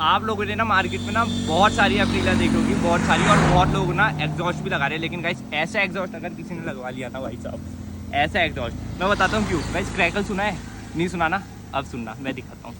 आप लोगों ने ना मार्केट में ना बहुत सारी अप्रीला देखी होगी, बहुत सारी, और बहुत लोग ना एग्जॉस्ट भी लगा रहे हैं। लेकिन गाइस ऐसा एग्जॉस्ट अगर किसी ने लगवा लिया था भाई साहब, ऐसा एग्जॉस्ट मैं बताता हूँ क्यों। गाइस क्रैकल सुना है? नहीं सुना ना? अब सुनना, मैं दिखाता हूँ।